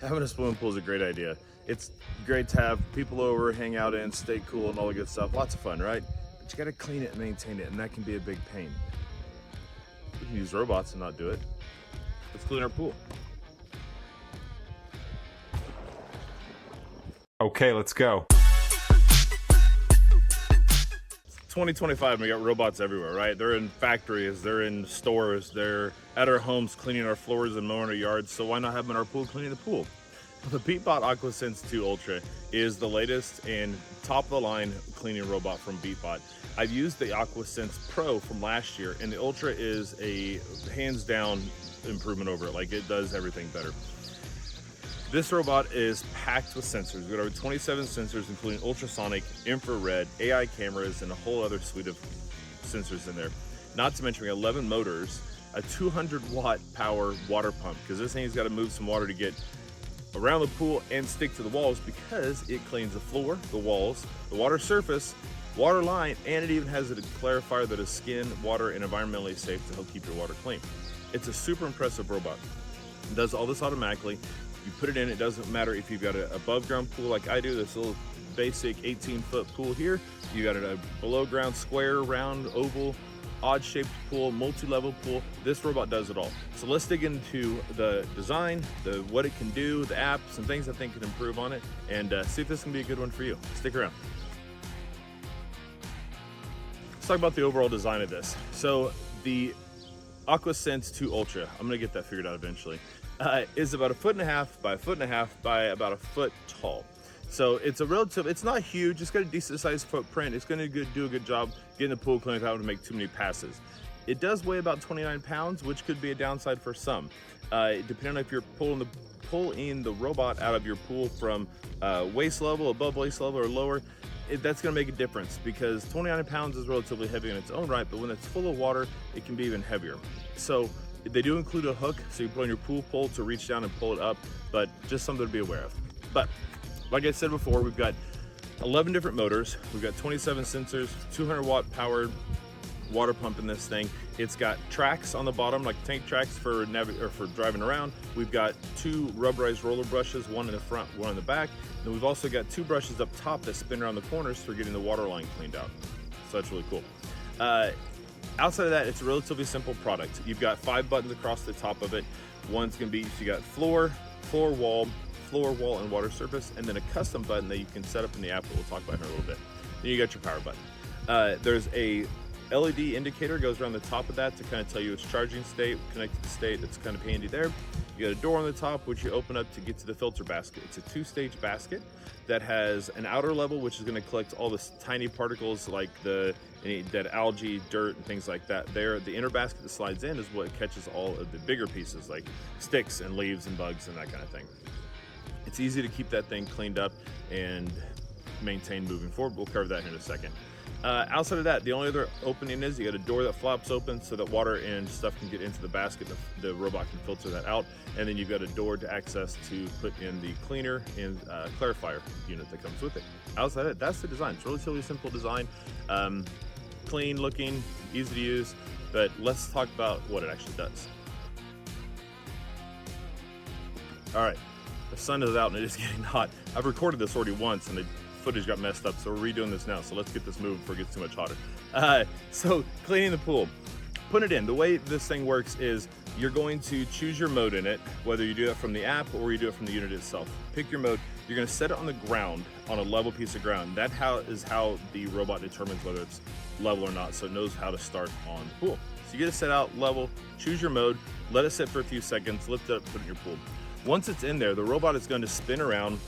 Having a swimming pool is a great idea. It's great to have people over, hang out in, stay cool and all the good stuff. Lots of fun, right? But you gotta clean it and maintain it, and that can be a big pain. We can use robots and not do it. Let's clean our pool. Okay, let's go. 2025, we got robots everywhere, right? They're in factories, they're in stores, they're at our homes cleaning our floors and mowing our yards, so why not have them in our pool cleaning the pool? The Beatbot AquaSense 2 Ultra is the latest and top of the line cleaning robot from Beatbot. I've used the AquaSense Pro from last year, and the Ultra is a hands down improvement over it. Like, it does everything better. This robot is packed with sensors. We've got over 27 sensors, including ultrasonic, infrared, AI cameras, and a whole other suite of sensors in there. Not to mention we got 11 motors, a 200-watt power water pump, because this thing's got to move some water to get around the pool and stick to the walls, because it cleans the floor, the walls, the water surface, water line, and it even has a clarifier that is skin, water, and environmentally safe to help keep your water clean. It's a super impressive robot. It does all this automatically. You put it in, it doesn't matter if you've got an above ground pool like I do, this little basic 18-foot pool here. You got a below ground square, round, oval, odd shaped pool, multi-level pool. This robot does it all. So let's dig into the design, what it can do, the apps and things I think can improve on it, and see if this can be a good one for you. Stick around. Let's talk about the overall design of this. So the AquaSense 2 Ultra, I'm gonna get that figured out eventually, is about 1.5 feet by 1.5 feet by about a foot tall. So it's it's not huge, it's got a decent sized footprint. It's gonna do a good job getting the pool clean without having to make too many passes. It does weigh about 29 pounds, which could be a downside for some. Depending on if you're pulling the robot out of your pool from waist level, above waist level, or lower, that's gonna make a difference, because 29 pounds is relatively heavy in its own right, but when it's full of water, it can be even heavier. So they do include a hook, so you put on your pool pole to reach down and pull it up, but just something to be aware of. But like I said before, we've got 11 different motors, we've got 27 sensors, 200-watt powered water pump in this thing. It's got tracks on the bottom, like tank tracks for driving around. We've got 2 rubberized roller brushes, one in the front, one in the back. Then we've also got 2 brushes up top that spin around the corners for getting the water line cleaned out. So that's really cool. Outside of that, it's a relatively simple product. You've got 5 buttons across the top of it. One's gonna be, so you got floor, wall, and water surface, and then a custom button that you can set up in the app that we'll talk about here in a little bit. Then you got your power button. There's a LED indicator goes around the top of that to kind of tell you its charging state, connected state. That's kind of handy there. You got a door on the top, which you open up to get to the filter basket. It's a 2-stage basket that has an outer level, which is going to collect all the tiny particles like any dead algae, dirt, and things like that. There, the inner basket that slides in is what catches all of the bigger pieces like sticks and leaves and bugs and that kind of thing. It's easy to keep that thing cleaned up and maintained moving forward. We'll cover that here in a second. Outside of that, the only other opening is you got a door that flops open so that water and stuff can get into the basket. The robot can filter that out, and then you've got a door to access to put in the cleaner and clarifier unit that comes with it. Outside of it, that's the design. It's a relatively simple design, clean looking, easy to use, but let's talk about what it actually does. All right, the sun is out and it is getting hot. I've recorded this already once and the footage got messed up, so we're redoing this now. So let's get this moving before it gets too much hotter. So cleaning the pool, put it in. The way this thing works is you're going to choose your mode in it, whether you do it from the app or you do it from the unit itself. Pick your mode. You're going to set it on the ground, on a level piece of ground. That is how the robot determines whether it's level or not, so it knows how to start on the pool. So you get to set out level, choose your mode, let it sit for a few seconds, lift it up, put it in your pool. Once it's in there, the robot is going to spin around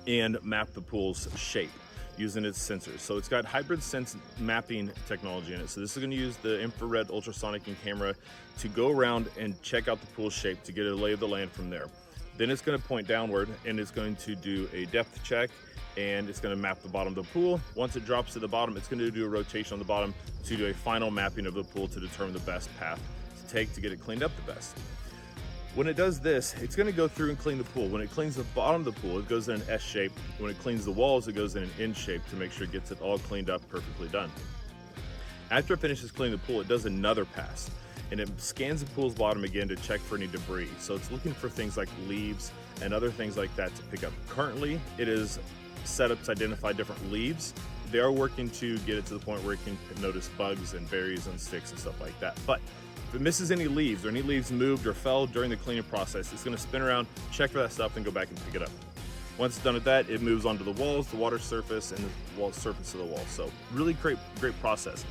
and map the pool's shape using its sensors. So it's got hybrid sense mapping technology in it. So this is going to use the infrared, ultrasonic, and camera to go around and check out the pool's shape to get a lay of the land from there. Then it's going to point downward and it's going to do a depth check, and it's going to map the bottom of the pool. Once it drops to the bottom, it's going to do a rotation on the bottom to do a final mapping of the pool to determine the best path to take to get it cleaned up the best. When it does this, it's going to go through and clean the pool. When it cleans the bottom of the pool, it goes in an S shape. When it cleans the walls, it goes in an N shape to make sure it gets it all cleaned up, perfectly done. After it finishes cleaning the pool, it does another pass. and it scans the pool's bottom again to check for any debris. So it's looking for things like leaves and other things like that to pick up. Currently, it is set up to identify different leaves. They are working to get it to the point where it can notice bugs and berries and sticks and stuff like that. But if it misses any leaves or any leaves moved or fell during the cleaning process, it's gonna spin around, check for that stuff, and go back and pick it up. Once it's done with that, it moves onto the walls, the water surface, and the wall surface of the wall. So really great process.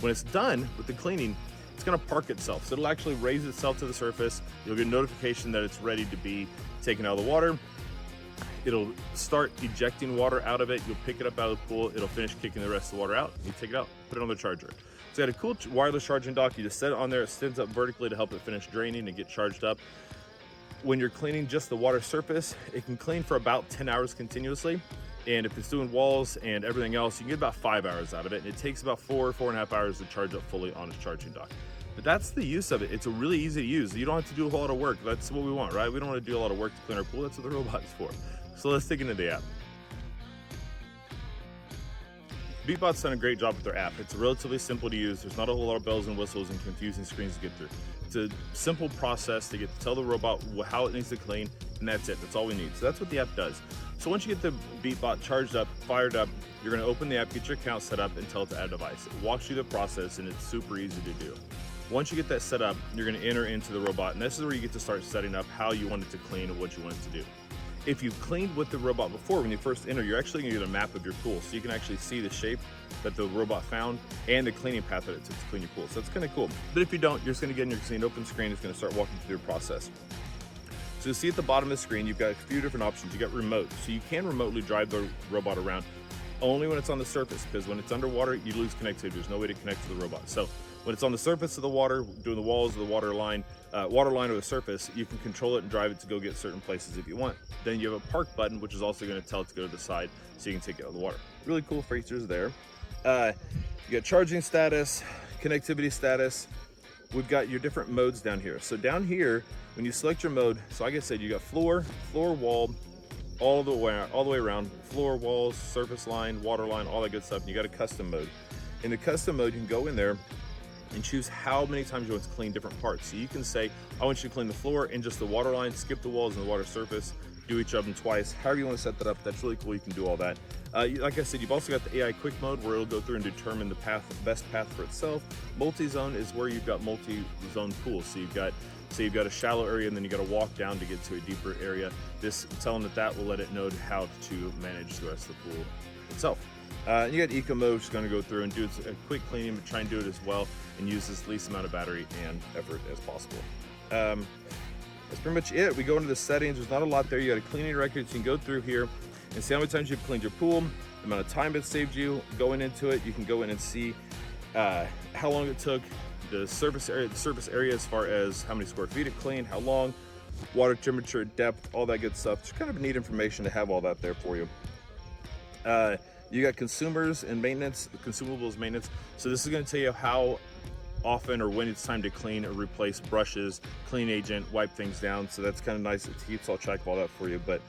When it's done with the cleaning, it's gonna park itself. So it'll actually raise itself to the surface. You'll get a notification that it's ready to be taken out of the water. It'll start ejecting water out of it. You'll pick it up out of the pool. It'll finish kicking the rest of the water out. You take it out, put it on the charger. It's got a cool wireless charging dock. You just set it on there. It stands up vertically to help it finish draining and get charged up. When you're cleaning just the water surface, it can clean for about 10 hours continuously. And if it's doing walls and everything else, you can get about 5 hours out of it. And it takes about 4.5 hours to charge up fully on its charging dock. But that's the use of it. It's a really easy to use. You don't have to do a whole lot of work. That's what we want, right? We don't want to do a lot of work to clean our pool. That's what the robot's for. So let's dig into the app. Beatbot's done a great job with their app. It's relatively simple to use. There's not a whole lot of bells and whistles and confusing screens to get through. It's a simple process to tell the robot how it needs to clean, and that's it. That's all we need. So that's what the app does. So once you get the Beatbot charged up, fired up, you're gonna open the app, get your account set up, and tell it to add a device. It walks you the process, and it's super easy to do. Once you get that set up, you're gonna enter into the robot, and this is where you get to start setting up how you want it to clean and what you want it to do. If you've cleaned with the robot before, when you first enter, you're actually gonna get a map of your pool, so you can actually see the shape that the robot found and the cleaning path that it took to clean your pool. So that's kind of cool. But if you don't, you're just gonna get in your open screen. It's gonna start walking through the process. So you see at the bottom of the screen, you've got a few different options. You got remote, so you can remotely drive the robot around only when it's on the surface, because when it's underwater, you lose connectivity. There's no way to connect to the robot. So when it's on the surface of the water, doing the walls of the water line or the surface, you can control it and drive it to go get certain places if you want. Then you have a park button, which is also going to tell it to go to the side so you can take it out of the water. Really cool features there. You got charging status, connectivity status. We've got your different modes down here. So down here, when you select your mode, so like I said, you got floor, wall, all the way around, floor, walls, surface line, water line, all that good stuff. And you got a custom mode. In the custom mode, you can go in there and choose how many times you want to clean different parts. So you can say, I want you to clean the floor and just the water line, skip the walls and the water surface, do each of them twice. However you want to set that up, that's really cool. You can do all that. Like I said, you've also got the AI quick mode where it'll go through and determine the best path for itself. Multi-zone is where you've got multi-zone pools. So you've got a shallow area and then you got to walk down to get to a deeper area. This telling that will let it know how to manage the rest of the pool itself. You got eco mode, which is going to go through and do a quick cleaning, but try and do it as well and use this least amount of battery and effort as possible. That's pretty much it. We go into the settings. There's not a lot there. You got a cleaning record. So you can go through here and see how many times you've cleaned your pool, the amount of time it saved you going into it. You can go in and see how long it took, the surface area as far as how many square feet it cleaned, how long, water temperature, depth, all that good stuff. Just kind of neat information to have all that there for you. You got consumers and maintenance, consumables maintenance. So this is going to tell you how often or when it's time to clean or replace brushes, clean agent, wipe things down. So that's kind of nice. It keeps all track of all that for you. But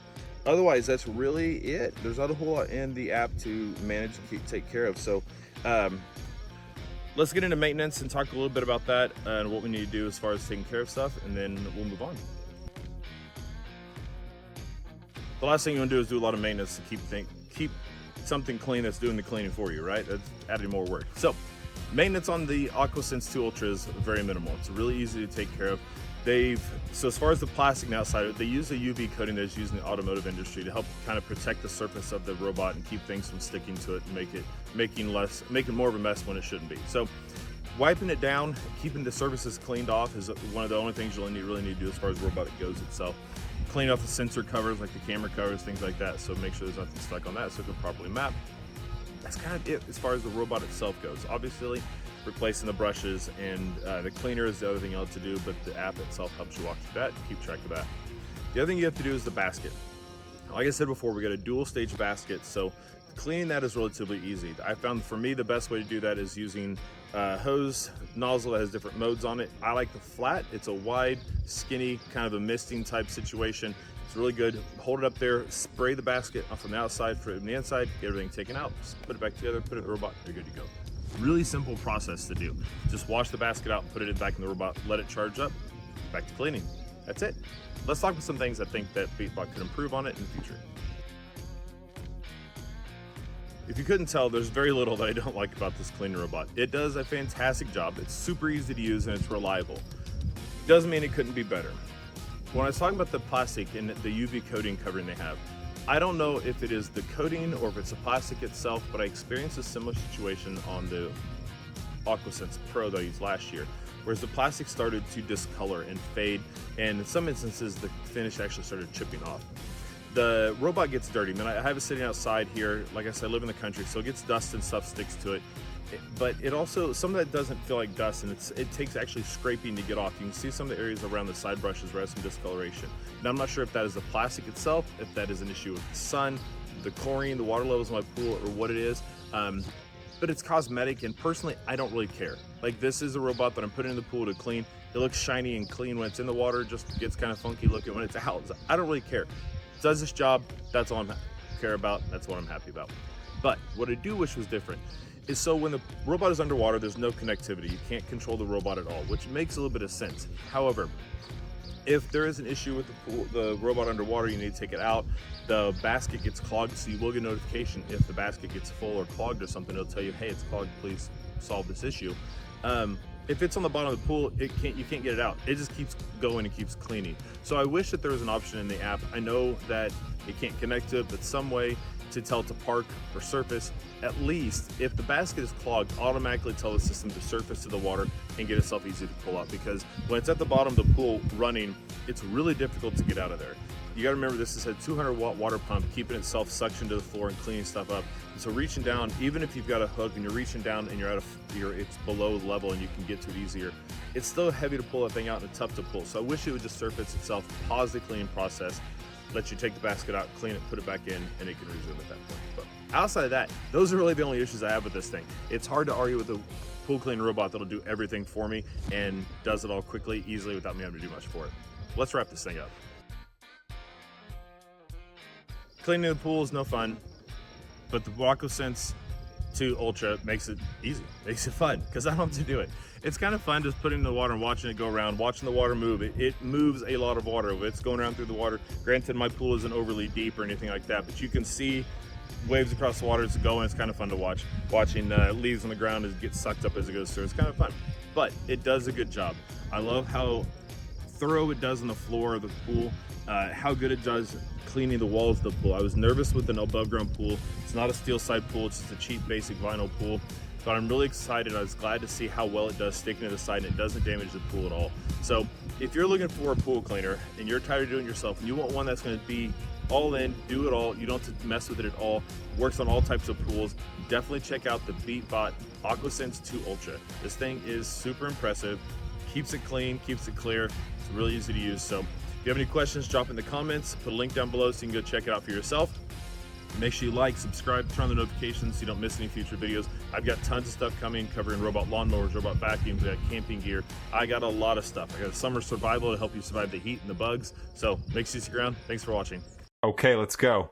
otherwise, that's really it. There's not a whole lot in the app to manage and take care of. So let's get into maintenance and talk a little bit about that and what we need to do as far as taking care of stuff, and then we'll move on. The last thing you want to do is do a lot of maintenance to keep something clean that's doing the cleaning for you, right? That's adding more work. So maintenance on the AquaSense 2 Ultra is very minimal. It's really easy to take care of. So as far as the plastic outside of it, they use a UV coating that's used in the automotive industry to help kind of protect the surface of the robot and keep things from sticking to it and making more of a mess when it shouldn't be. So wiping it down, keeping the surfaces cleaned off is one of the only things you really need to do as far as robotic goes itself. Clean off the sensor covers, like the camera covers, things like that, so make sure there's nothing stuck on that so it can properly map. That's kind of it as far as the robot itself goes. Obviously, replacing the brushes and the cleaner is the other thing you have to do, but the app itself helps you walk through that and keep track of that. The other thing you have to do is the basket. Like I said before, we got a dual stage basket, so cleaning that is relatively easy. I found for me the best way to do that is using hose nozzle that has different modes on it. I like the flat. It's a wide, skinny, kind of a misting type situation. It's really good. Hold it up there, spray the basket from the outside, from the inside, get everything taken out, put it back together, put it in the robot, you're good to go. Really simple process to do. Just wash the basket out, put it back in the robot, let it charge up, back to cleaning. That's it. Let's talk about some things I think that Beatbot could improve on it in the future. If you couldn't tell, there's very little that I don't like about this cleaning robot. It does a fantastic job. It's super easy to use and it's reliable. Doesn't mean it couldn't be better. When I was talking about the plastic and the UV coating covering they have, I don't know if it is the coating or if it's the plastic itself, but I experienced a similar situation on the AquaSense Pro that I used last year, whereas the plastic started to discolor and fade, and in some instances the finish actually started chipping off. The robot gets dirty. Man, I have it sitting outside here. Like I said, I live in the country, so it gets dust and stuff sticks to it. But it also, some of that doesn't feel like dust, and it takes actually scraping to get off. You can see some of the areas around the side brushes where it has some discoloration. Now, I'm not sure if that is the plastic itself, if that is an issue with the sun, the chlorine, the water levels in my pool, or what it is. But it's cosmetic, and personally, I don't really care. Like, this is a robot that I'm putting in the pool to clean. It looks shiny and clean when it's in the water, just gets kind of funky looking when it's out. So I don't really care. It does this job, that's all I care about, that's what I'm happy about. But what I do wish was different is, so when the robot is underwater, there's no connectivity. You can't control the robot at all, which makes a little bit of sense. However, if there is an issue with the robot underwater, you need to take it out. The basket gets clogged, so you will get a notification if the basket gets full or clogged or something. It'll tell you, hey, it's clogged, please solve this issue. If it's on the bottom of the pool, you can't get it out. It just keeps going and keeps cleaning. So I wish that there was an option in the app. I know that it can't connect to it, but some way to tell it to park or surface. At least if the basket is clogged, automatically tell the system to surface to the water and get itself easy to pull out, because when it's at the bottom of the pool running, it's really difficult to get out of there. You gotta remember, this is a 200-watt water pump, keeping itself suctioned to the floor and cleaning stuff up. And so reaching down, even if you've got a hook and you're reaching down and it's below level and you can get to it easier, it's still heavy to pull that thing out and tough to pull. So I wish it would just surface itself, pause the cleaning process, let you take the basket out, clean it, put it back in, and it can resume at that point. But outside of that, those are really the only issues I have with this thing. It's hard to argue with a pool cleaning robot that'll do everything for me and does it all quickly, easily, without me having to do much for it. Let's wrap this thing up. Cleaning the pool is no fun, but the AquaSense 2 Ultra makes it easy, makes it fun, because I don't have to do it. It's kind of fun just putting it in the water and watching it go around, watching the water move. It moves a lot of water. It's going around through the water. Granted, my pool isn't overly deep or anything like that, but you can see waves across the water as it goes, and it's kind of fun to watch. Watching leaves on the ground as it gets sucked up as it goes through. It's kind of fun, but it does a good job. I love how thorough it does on the floor of the pool, how good it does cleaning the walls of the pool. I was nervous with an above ground pool. It's not a steel side pool, it's just a cheap basic vinyl pool. But I'm really excited. I was glad to see how well it does sticking to the side, and it doesn't damage the pool at all. So if you're looking for a pool cleaner and you're tired of doing it yourself and you want one that's going to be all in, do it all, you don't have to mess with it at all, works on all types of pools, definitely check out the Beatbot AquaSense 2 Ultra. This thing is super impressive, keeps it clean, keeps it clear, it's really easy to use. So if you have any questions, drop in the comments, put a link down below so you can go check it out for yourself. Make sure you like, subscribe, turn on the notifications so you don't miss any future videos. I've got tons of stuff coming, covering robot lawnmowers, robot vacuums, I got camping gear. I got a lot of stuff. I got summer survival to help you survive the heat and the bugs. So make sure you stick around. Thanks for watching. Okay, let's go.